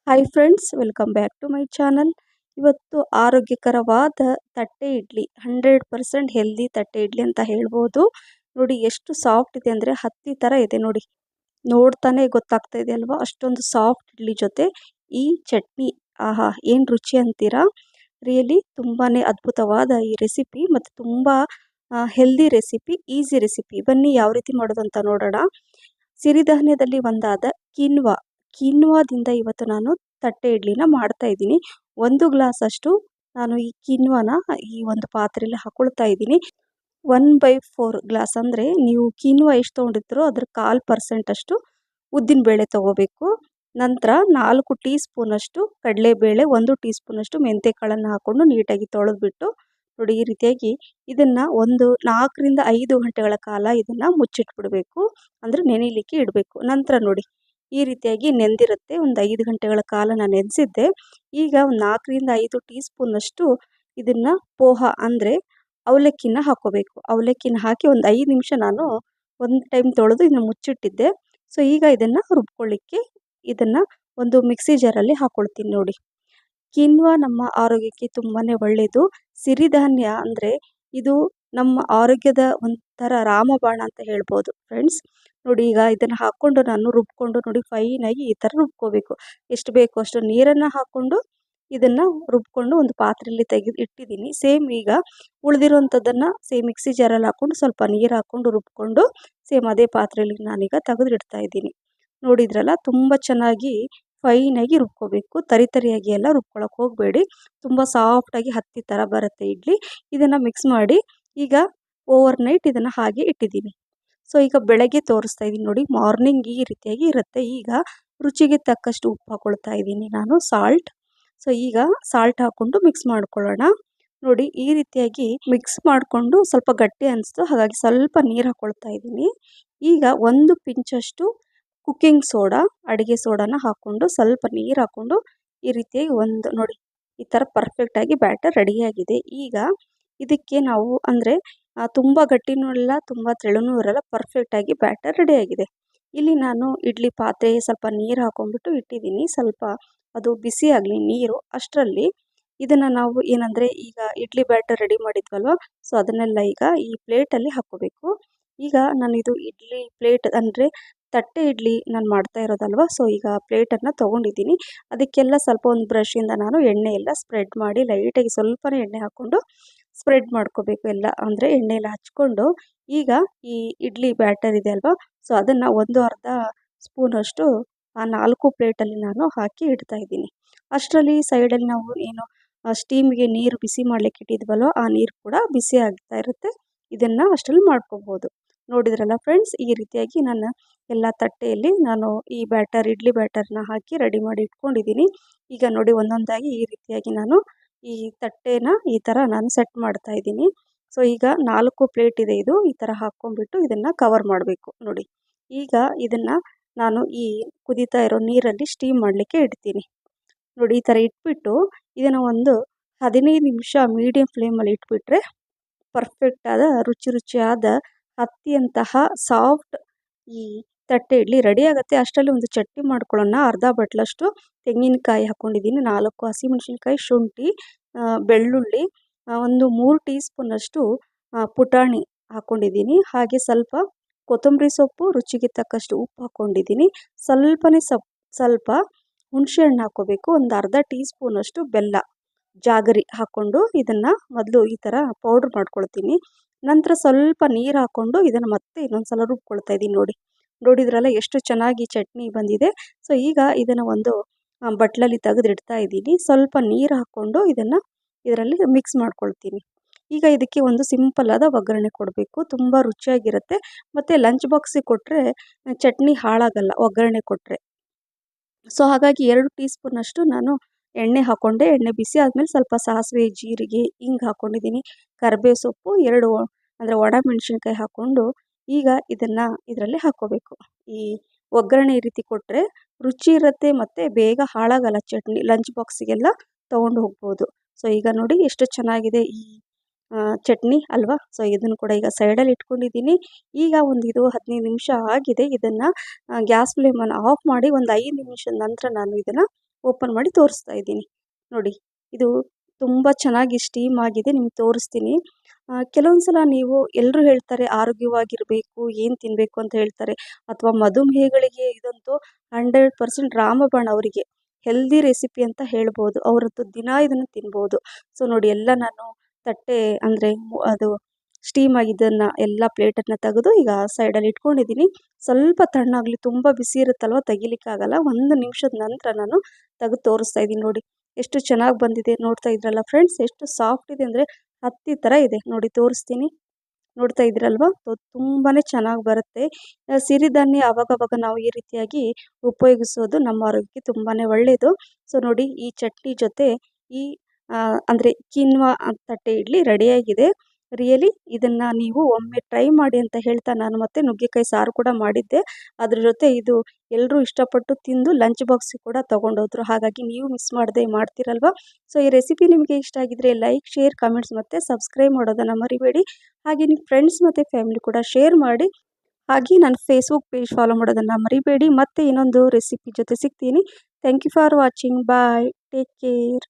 Hi friends, welcome back to my channel. ಇವತ್ತು ಆರೋಗ್ಯಕರವಾದ ತಟ್ಟೆ ಇಡ್ಲಿ, 100% ಹೆಲ್ದಿ ತಟ್ಟೆ ಇಡ್ಲಿ ಅಂತ ಹೇಳ್ಬೋದು. ನೋಡಿ ಎಷ್ಟು ಸಾಫ್ಟ್ ಇದೆ ಅಂದರೆ ಹತ್ತಿ ಥರ ಇದೆ ನೋಡಿ. ನೋಡ್ತಾನೆ ಗೊತ್ತಾಗ್ತಾ ಇದೆ ಅಲ್ವಾ, ಅಷ್ಟೊಂದು ಸಾಫ್ಟ್ ಇಡ್ಲಿ ಜೊತೆ ಈ ಚಟ್ನಿ. ಆಹಾ, ಏನು ರುಚಿ ಅಂತೀರಾ. ರಿಯಲಿ ತುಂಬಾ ಅದ್ಭುತವಾದ ಈ ರೆಸಿಪಿ ಮತ್ತು ತುಂಬ ಹೆಲ್ದಿ ರೆಸಿಪಿ, ಈಸಿ ರೆಸಿಪಿ. ಬನ್ನಿ ಯಾವ ರೀತಿ ಮಾಡೋದು ಅಂತ ನೋಡೋಣ. ಸಿರಿಧಾನ್ಯದಲ್ಲಿ ಒಂದಾದ ಕಿನ್ವಾದಿಂದ ಇವತ್ತು ನಾನು ತಟ್ಟೆ ಇಡ್ಲಿನ ಮಾಡ್ತಾ ಇದ್ದೀನಿ. 1 ಗ್ಲಾಸ್ ಅಷ್ಟು ನಾನು ಈ ಕಿನ್ವಾನ ಈ ಒಂದು ಪಾತ್ರೆಯಲ್ಲಿ ಹಾಕೊಳ್ತಾ ಇದ್ದೀನಿ. 1/4 ಗ್ಲಾಸ್ ಅಂದರೆ ನೀವು ಕಿನ್ವಾ ಎಷ್ಟು ತೊಗೊಂಡಿರ್ತೀರೋ ಅದ್ರ 1/4% ಅಷ್ಟು ಉದ್ದಿನಬೇಳೆ ತೊಗೋಬೇಕು. ನಂತರ 4 ಟೀ ಸ್ಪೂನಷ್ಟು ಕಡಲೆಬೇಳೆ, 1 ಟೀ ಸ್ಪೂನಷ್ಟು ಮೆಂತ್ಯಕಾಳನ್ನು ಹಾಕ್ಕೊಂಡು ನೀಟಾಗಿ ತೊಳೆದ್ಬಿಟ್ಟು ನೋಡಿ ಈ ರೀತಿಯಾಗಿ ಇದನ್ನು ಒಂದು 4ರಿಂದ 5 ಗಂಟೆಗಳ ಕಾಲ ಇದನ್ನು ಮುಚ್ಚಿಟ್ಬಿಡಬೇಕು. ಅಂದರೆ ನೆನೆಯಲಿಕ್ಕೆ ಇಡಬೇಕು. ನಂತರ ನೋಡಿ ಈ ರೀತಿಯಾಗಿ ನೆಂದಿರುತ್ತೆ. ಒಂದು 5 ಗಂಟೆಗಳ ಕಾಲ ನಾನು ನೆನೆಸಿದ್ದೆ. ಈಗ ಒಂದು 4ರಿಂದ 5 ಟೀ ಸ್ಪೂನಷ್ಟು ಇದನ್ನು ಪೋಹ ಅಂದರೆ ಅವಲಕ್ಕಿನ ಹಾಕ್ಕೋಬೇಕು. ಅವಲಕ್ಕಿನ ಹಾಕಿ ಒಂದು 5 ನಿಮಿಷ ನಾನು ಒಂದು ಟೈಮ್ ತೊಳೆದು ಇದನ್ನು ಮುಚ್ಚಿಟ್ಟಿದ್ದೆ. ಸೊ ಈಗ ಇದನ್ನು ರುಬ್ಕೊಳ್ಳಿಕ್ಕೆ ಇದನ್ನು ಒಂದು ಮಿಕ್ಸಿ ಜಾರಲ್ಲಿ ಹಾಕ್ಕೊಳ್ತೀನಿ ನೋಡಿ. ಕಿನ್ವಾ ನಮ್ಮ ಆರೋಗ್ಯಕ್ಕೆ ತುಂಬಾ ಒಳ್ಳೆಯದು. ಸಿರಿಧಾನ್ಯ ಅಂದರೆ ಇದು ನಮ್ಮ ಆರೋಗ್ಯದ ಒಂಥರ ರಾಮಬಾಣ ಅಂತ ಹೇಳ್ಬೋದು ಫ್ರೆಂಡ್ಸ್. ನೋಡಿ ಈಗ ಇದನ್ನು ಹಾಕ್ಕೊಂಡು ನಾನು ರುಬ್ಕೊಂಡು ನೋಡಿ ಫೈನಾಗಿ ಈ ಥರ ರುಬ್ಕೋಬೇಕು. ಎಷ್ಟು ಬೇಕೋ ಅಷ್ಟು ನೀರನ್ನು ಹಾಕ್ಕೊಂಡು ಇದನ್ನು ರುಬ್ಕೊಂಡು ಒಂದು ಪಾತ್ರೆಯಲ್ಲಿ ತೆಗೆದು ಇಟ್ಟಿದ್ದೀನಿ. ಸೇಮ್ ಈಗ ಉಳಿದಿರೋಂಥದ್ದನ್ನು ಸೇಮ್ ಮಿಕ್ಸಿ ಜಾರಲ್ಲಿ ಹಾಕ್ಕೊಂಡು ಸ್ವಲ್ಪ ನೀರು ಹಾಕ್ಕೊಂಡು ರುಬ್ಕೊಂಡು ಸೇಮ್ ಅದೇ ಪಾತ್ರೆಯಲ್ಲಿ ನಾನೀಗ ತೆಗೆದು ಇಡ್ತಾ ಇದ್ದೀನಿ. ನೋಡಿದ್ರಲ್ಲ, ತುಂಬ ಚೆನ್ನಾಗಿ ಫೈನಾಗಿ ರುಬ್ಕೋಬೇಕು. ತರಿಯಾಗಿ ಎಲ್ಲ ರುಬ್ಕೊಳ್ಳೋಕೆ ಹೋಗಬೇಡಿ. ತುಂಬ ಸಾಫ್ಟಾಗಿ ಹತ್ತಿ ಥರ ಬರುತ್ತೆ ಇಡ್ಲಿ. ಇದನ್ನು ಮಿಕ್ಸ್ ಮಾಡಿ ಈಗ ಓವರ್ನೈಟ್ ಇದನ್ನು ಹಾಗೆ ಇಟ್ಟಿದ್ದೀನಿ. ಸೊ ಈಗ ಬೆಳಗ್ಗೆ ತೋರಿಸ್ತಾ ಇದ್ದೀನಿ ನೋಡಿ. ಮಾರ್ನಿಂಗ್ ಈ ರೀತಿಯಾಗಿ ಇರುತ್ತೆ. ಈಗ ರುಚಿಗೆ ತಕ್ಕಷ್ಟು ಉಪ್ಪು ಹಾಕ್ಕೊಳ್ತಾ ಇದ್ದೀನಿ ನಾನು, ಸಾಲ್ಟ್. ಸೊ ಈಗ ಸಾಲ್ಟ್ ಹಾಕ್ಕೊಂಡು ಮಿಕ್ಸ್ ಮಾಡ್ಕೊಳ್ಳೋಣ. ನೋಡಿ ಈ ರೀತಿಯಾಗಿ ಮಿಕ್ಸ್ ಮಾಡಿಕೊಂಡು ಸ್ವಲ್ಪ ಗಟ್ಟಿ ಅನಿಸ್ತು, ಹಾಗಾಗಿ ಸ್ವಲ್ಪ ನೀರು ಹಾಕ್ಕೊಳ್ತಾ ಇದ್ದೀನಿ. ಈಗ 1 ಪಿಂಚಷ್ಟು ಕುಕ್ಕಿಂಗ್ ಸೋಡಾ, ಅಡುಗೆ ಸೋಡಾನ ಹಾಕ್ಕೊಂಡು ಸ್ವಲ್ಪ ನೀರು ಹಾಕ್ಕೊಂಡು ಈ ರೀತಿಯಾಗಿ ಒಂದು ನೋಡಿ ಈ ಥರ ಪರ್ಫೆಕ್ಟಾಗಿ ಬ್ಯಾಟರ್ ರೆಡಿಯಾಗಿದೆ. ಈಗ ಇದಕ್ಕೆ ನಾವು ಅಂದರೆ ತುಂಬ ಗಟ್ಟಿನೂ ಇಲ್ಲ, ತುಂಬ ತೆಳುನೂ ಇರಲ್ಲ, ಪರ್ಫೆಕ್ಟಾಗಿ ಬ್ಯಾಟರ್ ರೆಡಿಯಾಗಿದೆ. ಇಲ್ಲಿ ನಾನು ಇಡ್ಲಿ ಪಾತ್ರೆ ಸ್ವಲ್ಪ ನೀರು ಹಾಕ್ಕೊಂಡ್ಬಿಟ್ಟು ಇಟ್ಟಿದ್ದೀನಿ. ಸ್ವಲ್ಪ ಅದು ಬಿಸಿ ಆಗಲಿ ನೀರು. ಅಷ್ಟರಲ್ಲಿ ಇದನ್ನು ನಾವು ಏನಂದರೆ ಈಗ ಇಡ್ಲಿ ಬ್ಯಾಟರ್ ರೆಡಿ ಮಾಡಿದ್ವಲ್ವ, ಸೊ ಅದನ್ನೆಲ್ಲ ಈಗ ಈ ಪ್ಲೇಟಲ್ಲಿ ಹಾಕ್ಕೋಬೇಕು. ಈಗ ನಾನಿದು ಇಡ್ಲಿ ಪ್ಲೇಟ್ ಅಂದರೆ ತಟ್ಟೆ ಇಡ್ಲಿ ನಾನು ಮಾಡ್ತಾ ಇರೋದಲ್ವ, ಸೊ ಈಗ ಪ್ಲೇಟನ್ನು ತೊಗೊಂಡಿದ್ದೀನಿ. ಅದಕ್ಕೆಲ್ಲ ಸ್ವಲ್ಪ ಒಂದು ಬ್ರಷಿಂದ ನಾನು ಎಣ್ಣೆ ಎಲ್ಲ ಸ್ಪ್ರೆಡ್ ಮಾಡಿ ಲೈಟಾಗಿ ಸ್ವಲ್ಪನೇ ಎಣ್ಣೆ ಹಾಕ್ಕೊಂಡು ಸ್ಪ್ರೆಡ್ ಮಾಡ್ಕೋಬೇಕು ಎಲ್ಲ. ಅಂದರೆ ಎಣ್ಣೆ ಎಲ್ಲ ಹಚ್ಕೊಂಡು ಈಗ ಈ ಇಡ್ಲಿ ಬ್ಯಾಟರ್ ಇದೆ ಅಲ್ವಾ, ಸೊ ಅದನ್ನು 1/2 ಸ್ಪೂನಷ್ಟು ಆ 4 ಪ್ಲೇಟಲ್ಲಿ ನಾನು ಹಾಕಿ ಇಡ್ತಾ ಇದ್ದೀನಿ. ಅಷ್ಟರಲ್ಲಿ ಸೈಡಲ್ಲಿ ನಾವು ಏನು ಸ್ಟೀಮ್ಗೆ ನೀರು ಬಿಸಿ ಮಾಡಲಿಕ್ಕೆ ಇಟ್ಟಿದ್ವಲ್ವ, ಆ ನೀರು ಕೂಡ ಬಿಸಿ ಆಗ್ತಾ ಇರುತ್ತೆ. ಇದನ್ನು ಅಷ್ಟರಲ್ಲಿ ಮಾಡ್ಕೋಬೋದು. ನೋಡಿದ್ರಲ್ಲ ಫ್ರೆಂಡ್ಸ್, ಈ ರೀತಿಯಾಗಿ ನಾನು ಎಲ್ಲ ತಟ್ಟೆಯಲ್ಲಿ ನಾನು ಈ ಇಡ್ಲಿ ಬ್ಯಾಟರ್ನ ಹಾಕಿ ರೆಡಿ ಮಾಡಿ ಇಟ್ಕೊಂಡಿದ್ದೀನಿ. ಈಗ ನೋಡಿ ಒಂದೊಂದಾಗಿ ಈ ರೀತಿಯಾಗಿ ನಾನು ಈ ತಟ್ಟೆನ ಈ ಥರ ನಾನು ಸೆಟ್ ಮಾಡ್ತಾ ಇದ್ದೀನಿ. ಸೊ ಈಗ 4 ಪ್ಲೇಟ್ ಇದೆ, ಇದು ಈ ಥರ ಹಾಕ್ಕೊಂಡ್ಬಿಟ್ಟು ಇದನ್ನು ಕವರ್ ಮಾಡಬೇಕು ನೋಡಿ. ಈಗ ಇದನ್ನು ನಾನು ಈ ಕುದೀತಾ ಇರೋ ನೀರಲ್ಲಿ ಸ್ಟೀಮ್ ಮಾಡಲಿಕ್ಕೆ ಇಡ್ತೀನಿ ನೋಡಿ. ಈ ಥರ ಇಟ್ಬಿಟ್ಟು ಇದನ್ನು ಒಂದು 15 ನಿಮಿಷ ಮೀಡಿಯಂ ಫ್ಲೇಮಲ್ಲಿ ಇಟ್ಬಿಟ್ರೆ ಪರ್ಫೆಕ್ಟಾದ ರುಚಿಯಾದ ಹತ್ತಿಯಂತಹ ಸಾಫ್ಟ್ ಈ ತಟ್ಟೆ ಇಡ್ಲಿ ರೆಡಿ ಆಗುತ್ತೆ. ಅಷ್ಟರಲ್ಲಿ ಒಂದು ಚಟ್ನಿ ಮಾಡ್ಕೊಳ್ಳೋಣ. ಅರ್ಧ ಬಟ್ಲಷ್ಟು ತೆಂಗಿನಕಾಯಿ ಹಾಕ್ಕೊಂಡಿದ್ದೀನಿ, 4 ಹಸಿಮೆಣಸಿನ್ಕಾಯಿ, ಶುಂಠಿ, ಬೆಳ್ಳುಳ್ಳಿ, ಒಂದು 3 ಟೀ ಸ್ಪೂನಷ್ಟು ಪುಟಾಣಿ ಹಾಕ್ಕೊಂಡಿದ್ದೀನಿ. ಹಾಗೆ ಸ್ವಲ್ಪ ಕೊತ್ತಂಬರಿ ಸೊಪ್ಪು, ರುಚಿಗೆ ತಕ್ಕಷ್ಟು ಉಪ್ಪು ಹಾಕ್ಕೊಂಡಿದ್ದೀನಿ. ಸ್ವಲ್ಪ ಹುಣಸೆಹಣ್ಣು ಹಾಕ್ಕೋಬೇಕು. ಒಂದು ಅರ್ಧ ಟೀ ಸ್ಪೂನಷ್ಟು ಬೆಲ್ಲ, ಜಾಗರಿ ಹಾಕ್ಕೊಂಡು ಇದನ್ನು ಮೊದಲು ಈ ಥರ ಪೌಡ್ರ್ ಮಾಡ್ಕೊಳ್ತೀನಿ. ನಂತರ ಸ್ವಲ್ಪ ನೀರು ಹಾಕ್ಕೊಂಡು ಇದನ್ನು ಮತ್ತೆ ಇನ್ನೊಂದು ಸಲ ರುಬ್ಕೊಳ್ತಾ ಇದ್ದೀನಿ ನೋಡಿ. ನೋಡಿದ್ರಲ್ಲ ಎಷ್ಟು ಚೆನ್ನಾಗಿ ಚಟ್ನಿ ಬಂದಿದೆ. ಸೊ ಈಗ ಇದನ್ನು ಒಂದು ಬಟ್ಲಲ್ಲಿ ತೆಗೆದಿಡ್ತಾ ಇದ್ದೀನಿ. ಸ್ವಲ್ಪ ನೀರು ಹಾಕ್ಕೊಂಡು ಇದನ್ನು ಇದರಲ್ಲಿ ಮಿಕ್ಸ್ ಮಾಡ್ಕೊಳ್ತೀನಿ. ಈಗ ಇದಕ್ಕೆ ಒಂದು ಸಿಂಪಲ್ ಆದ ಒಗ್ಗರಣೆ ಕೊಡಬೇಕು. ತುಂಬ ರುಚಿಯಾಗಿರುತ್ತೆ. ಮತ್ತು ಲಂಚ್ ಬಾಕ್ಸಿಗೆ ಕೊಟ್ಟರೆ ಚಟ್ನಿ ಹಾಳಾಗಲ್ಲ ಒಗ್ಗರಣೆ ಕೊಟ್ಟರೆ. ಸೊ ಹಾಗಾಗಿ 2 ಟೀ ಸ್ಪೂನಷ್ಟು ನಾನು ಎಣ್ಣೆ ಹಾಕ್ಕೊಂಡೆ. ಎಣ್ಣೆ ಬಿಸಿ ಆದಮೇಲೆ ಸ್ವಲ್ಪ ಸಾಸಿವೆ, ಜೀರಿಗೆ, ಹಿಂಗೆ ಹಾಕ್ಕೊಂಡಿದ್ದೀನಿ. ಕರಿಬೇವು ಸೊಪ್ಪು 2 ಅಂದರೆ ಒಣಮೆಣಸಿನ್ಕಾಯಿ ಹಾಕ್ಕೊಂಡು ಈಗ ಇದನ್ನು ಇದರಲ್ಲಿ ಹಾಕ್ಕೋಬೇಕು. ಈ ಒಗ್ಗರಣೆ ಈ ರೀತಿ ಕೊಟ್ಟರೆ ರುಚಿ ಇರುತ್ತೆ ಮತ್ತು ಬೇಗ ಹಾಳಾಗಲ್ಲ ಚಟ್ನಿ. ಲಂಚ್ ಬಾಕ್ಸಿಗೆಲ್ಲ ತೊಗೊಂಡು ಹೋಗ್ಬೋದು. ಸೊ ಈಗ ನೋಡಿ ಎಷ್ಟು ಚೆನ್ನಾಗಿದೆ ಈ ಚಟ್ನಿ ಅಲ್ವಾ. ಸೊ ಇದನ್ನು ಕೂಡ ಈಗ ಸೈಡಲ್ಲಿ ಇಟ್ಕೊಂಡಿದ್ದೀನಿ. ಈಗ ಇದು 15 ನಿಮಿಷ ಆಗಿದೆ. ಇದನ್ನು ಗ್ಯಾಸ್ ಫ್ಲೇಮನ್ನು ಆಫ್ ಮಾಡಿ ಒಂದು 5 ನಿಮಿಷದ ನಂತರ ನಾನು ಇದನ್ನು ಓಪನ್ ಮಾಡಿ ತೋರಿಸ್ತಾ ಇದ್ದೀನಿ. ನೋಡಿ ಇದು ತುಂಬ ಚೆನ್ನಾಗಿ ಸ್ಟೀಮ್ ಆಗಿದೆ. ನಿಮ್ಗೆ ತೋರಿಸ್ತೀನಿ. ಕೆಲವೊಂದು ಸಲ ನೀವು ಎಲ್ಲರೂ ಹೇಳ್ತಾರೆ ಆರೋಗ್ಯವಾಗಿರಬೇಕು, ಏನು ತಿನ್ನಬೇಕು ಅಂತ ಹೇಳ್ತಾರೆ. ಅಥವಾ ಮಧುಮೇಹಗಳಿಗೆ ಇದಂತೂ 100% ರಾಮಬಾಣ ಅವರಿಗೆ. ಹೆಲ್ದಿ ರೆಸಿಪಿ ಅಂತ ಹೇಳ್ಬೋದು. ಅವರಂತೂ ದಿನ ಇದನ್ನು ತಿನ್ಬೋದು. ಸೊ ನೋಡಿ ಎಲ್ಲ ನಾನು ತಟ್ಟೆ ಅಂದರೆ ಅದು ಸ್ಟೀಮ್ ಆಗಿದ್ದನ್ನು ಎಲ್ಲ ಪ್ಲೇಟನ್ನು ತೆಗೆದು ಈಗ ಸೈಡಲ್ಲಿ ಇಟ್ಕೊಂಡಿದ್ದೀನಿ. ಸ್ವಲ್ಪ ತಣ್ಣಾಗಲಿ, ತುಂಬ ಬಿಸಿ ಇರುತ್ತಲ್ವ ತೆಗಿಲಿಕ್ಕಾಗಲ್ಲ. 1 ನಿಮಿಷದ ನಂತರ ನಾನು ತೆಗೆದು ತೋರಿಸ್ತಾ ಇದ್ದೀನಿ. ನೋಡಿ ಎಷ್ಟು ಚೆನ್ನಾಗಿ ಬಂದಿದೆ. ನೋಡ್ತಾ ಇದ್ರಲ್ಲ ಫ್ರೆಂಡ್ಸ್, ಎಷ್ಟು ಸಾಫ್ಟ್ ಇದೆ ಅಂದರೆ ಹತ್ತಿ ಥರ ಇದೆ. ನೋಡಿ ತೋರಿಸ್ತೀನಿ. ನೋಡ್ತಾ ಇದ್ರಲ್ವಾ, ತುಂಬಾ ಚೆನ್ನಾಗಿ ಬರುತ್ತೆ. ಸಿರಿಧಾನ್ಯ ಅವಾಗವಾಗ ನಾವು ಈ ರೀತಿಯಾಗಿ ಉಪಯೋಗಿಸೋದು ನಮ್ಮ ಆರೋಗ್ಯಕ್ಕೆ ತುಂಬಾ ಒಳ್ಳೆಯದು. ಸೊ ನೋಡಿ ಈ ಚಟ್ನಿ ಜೊತೆ ಈ ಅಂದರೆ ಕಿನ್ವಾ ತಟ್ಟೆ ಇಡ್ಲಿ ರೆಡಿಯಾಗಿದೆ. ರಿಯಲಿ ಇದನ್ನು ನೀವು ಒಮ್ಮೆ ಟ್ರೈ ಮಾಡಿ ಅಂತ ಹೇಳ್ತಾ ನಾನು ಮತ್ತೆ ನುಗ್ಗೆಕಾಯಿ ಸಾರು ಕೂಡ ಮಾಡಿದ್ದೆ. ಅದ್ರ ಜೊತೆ ಇದು ಎಲ್ಲರೂ ಇಷ್ಟಪಟ್ಟು ತಿಂದು ಲಂಚ್ ಬಾಕ್ಸಿಗೆ ಕೂಡ ತೊಗೊಂಡೋದ್ರು. ಹಾಗಾಗಿ ನೀವು ಮಿಸ್ ಮಾಡದೆ ಮಾಡ್ತೀರಲ್ವ. ಸೊ ಈ ರೆಸಿಪಿ ನಿಮಗೆ ಇಷ್ಟ ಆಗಿದ್ರೆ ಲೈಕ್, ಶೇರ್, ಕಮೆಂಟ್ಸ್ ಮತ್ತು ಸಬ್ಸ್ಕ್ರೈಬ್ ಮಾಡೋದನ್ನು ಮರಿಬೇಡಿ. ಹಾಗೆ ನಿಮ್ಮ ಫ್ರೆಂಡ್ಸ್ ಮತ್ತು ಫ್ಯಾಮಿಲಿ ಕೂಡ ಶೇರ್ ಮಾಡಿ. ಹಾಗೆ ನನ್ನ ಫೇಸ್ಬುಕ್ ಪೇಜ್ ಫಾಲೋ ಮಾಡೋದನ್ನು ಮರಿಬೇಡಿ. ಮತ್ತೆ ಇನ್ನೊಂದು ರೆಸಿಪಿ ಜೊತೆ ಸಿಗ್ತೀನಿ. Thank you for watching. Bye. Take care.